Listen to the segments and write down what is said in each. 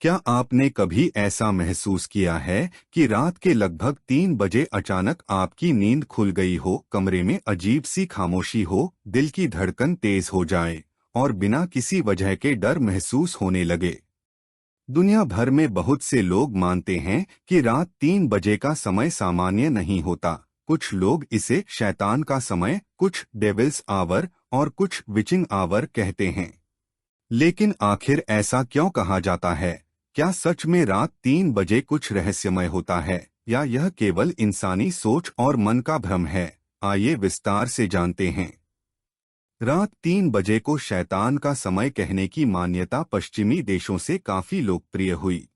क्या आपने कभी ऐसा महसूस किया है कि रात के लगभग 3 बजे अचानक आपकी नींद खुल गई हो, कमरे में अजीब सी खामोशी हो, दिल की धड़कन तेज हो जाए और बिना किसी वजह के डर महसूस होने लगे? दुनिया भर में बहुत से लोग मानते हैं कि रात 3 बजे का समय सामान्य नहीं होता। कुछ लोग इसे शैतान का समय, कुछ डेविल्स आवर और कुछ विचिंग आवर कहते हैं। लेकिन आखिर ऐसा क्यों कहा जाता है? क्या सच में रात 3 बजे कुछ रहस्यमय होता है, या यह केवल इंसानी सोच और मन का भ्रम है? आइए विस्तार से जानते हैं। रात 3 बजे को शैतान का समय कहने की मान्यता पश्चिमी देशों से काफी लोकप्रिय हुई।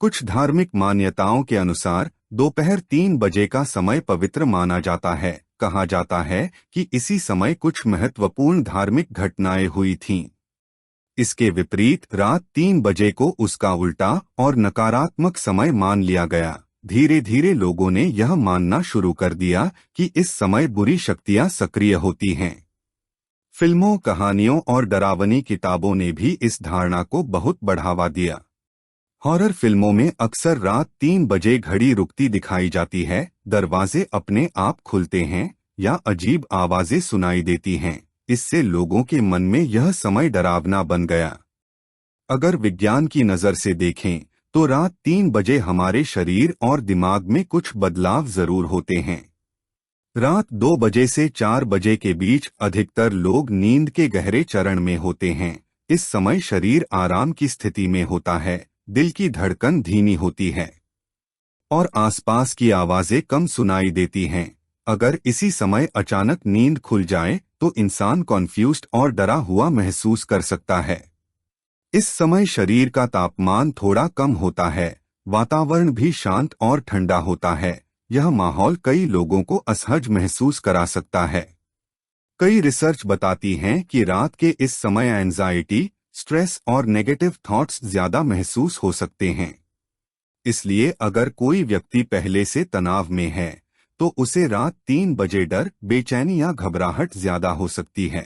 कुछ धार्मिक मान्यताओं के अनुसार दोपहर 3 बजे का समय पवित्र माना जाता है। कहा जाता है कि इसी समय कुछ महत्वपूर्ण धार्मिक घटनाएं हुई थीं। इसके विपरीत रात 3 बजे को उसका उल्टा और नकारात्मक समय मान लिया गया। धीरे धीरे लोगों ने यह मानना शुरू कर दिया कि इस समय बुरी शक्तियां सक्रिय होती हैं। फिल्मों, कहानियों और डरावनी किताबों ने भी इस धारणा को बहुत बढ़ावा दिया। हॉरर फिल्मों में अक्सर रात 3 बजे घड़ी रुकती दिखाई जाती है, दरवाजे अपने आप खुलते हैं या अजीब आवाजें सुनाई देती हैं। इससे लोगों के मन में यह समय डरावना बन गया। अगर विज्ञान की नज़र से देखें तो रात 3 बजे हमारे शरीर और दिमाग में कुछ बदलाव जरूर होते हैं। रात 2 बजे से 4 बजे के बीच अधिकतर लोग नींद के गहरे चरण में होते हैं। इस समय शरीर आराम की स्थिति में होता है, दिल की धड़कन धीमी होती है और आसपास की आवाजें कम सुनाई देती हैं। अगर इसी समय अचानक नींद खुल जाए तो इंसान कॉन्फ्यूज्ड और डरा हुआ महसूस कर सकता है। इस समय शरीर का तापमान थोड़ा कम होता है, वातावरण भी शांत और ठंडा होता है। यह माहौल कई लोगों को असहज महसूस करा सकता है। कई रिसर्च बताती हैं कि रात के इस समय एंजाइटी, स्ट्रेस और नेगेटिव थॉट्स ज्यादा महसूस हो सकते हैं। इसलिए अगर कोई व्यक्ति पहले से तनाव में है तो उसे रात 3 बजे डर, बेचैनी या घबराहट ज्यादा हो सकती है।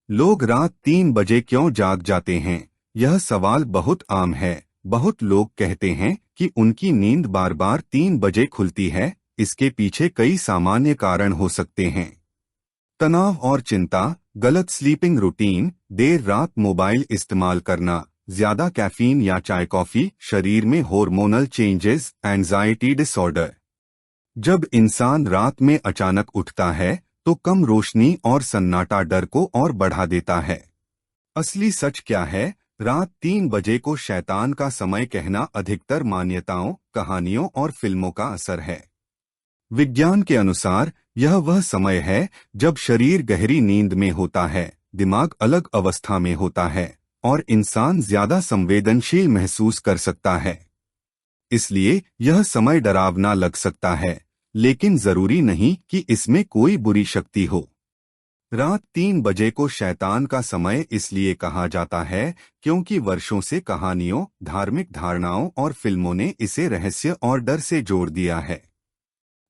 लोग रात 3 बजे क्यों जाग जाते हैं? यह सवाल बहुत आम है। बहुत लोग कहते हैं कि उनकी नींद बार बार 3 बजे खुलती है। इसके पीछे कई सामान्य कारण हो सकते हैं। तनाव और चिंता, गलत स्लीपिंग रूटीन, देर रात मोबाइल इस्तेमाल करना, ज्यादा कैफीन या चाय कॉफी, शरीर में हार्मोनल चेंजेस, एंजाइटी डिसऑर्डर। जब इंसान रात में अचानक उठता है तो कम रोशनी और सन्नाटा डर को और बढ़ा देता है। असली सच क्या है? रात 3 बजे को शैतान का समय कहना अधिकतर मान्यताओं, कहानियों और फिल्मों का असर है। विज्ञान के अनुसार यह वह समय है जब शरीर गहरी नींद में होता है, दिमाग अलग अवस्था में होता है और इंसान ज्यादा संवेदनशील महसूस कर सकता है। इसलिए यह समय डरावना लग सकता है, लेकिन जरूरी नहीं कि इसमें कोई बुरी शक्ति हो। रात 3 बजे को शैतान का समय इसलिए कहा जाता है क्योंकि वर्षों से कहानियों, धार्मिक धारणाओं और फिल्मों ने इसे रहस्य और डर से जोड़ दिया है।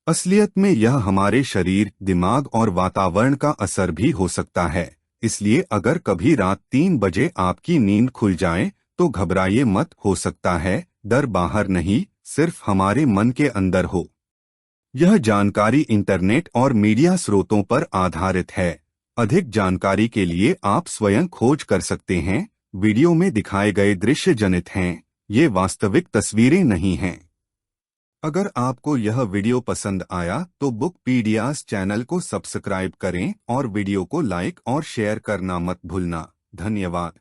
असलियत में यह हमारे शरीर, दिमाग और वातावरण का असर भी हो सकता है। इसलिए अगर कभी रात 3 बजे आपकी नींद खुल जाए तो घबराइए मत। हो सकता है डर बाहर नहीं, सिर्फ हमारे मन के अंदर हो। यह जानकारी इंटरनेट और मीडिया स्रोतों पर आधारित है। अधिक जानकारी के लिए आप स्वयं खोज कर सकते हैं। वीडियो में दिखाए गए दृश्य जनित हैं, ये वास्तविक तस्वीरें नहीं हैं। अगर आपको यह वीडियो पसंद आया तो बुकपीडियाज चैनल को सब्सक्राइब करें और वीडियो को लाइक और शेयर करना मत भूलना। धन्यवाद।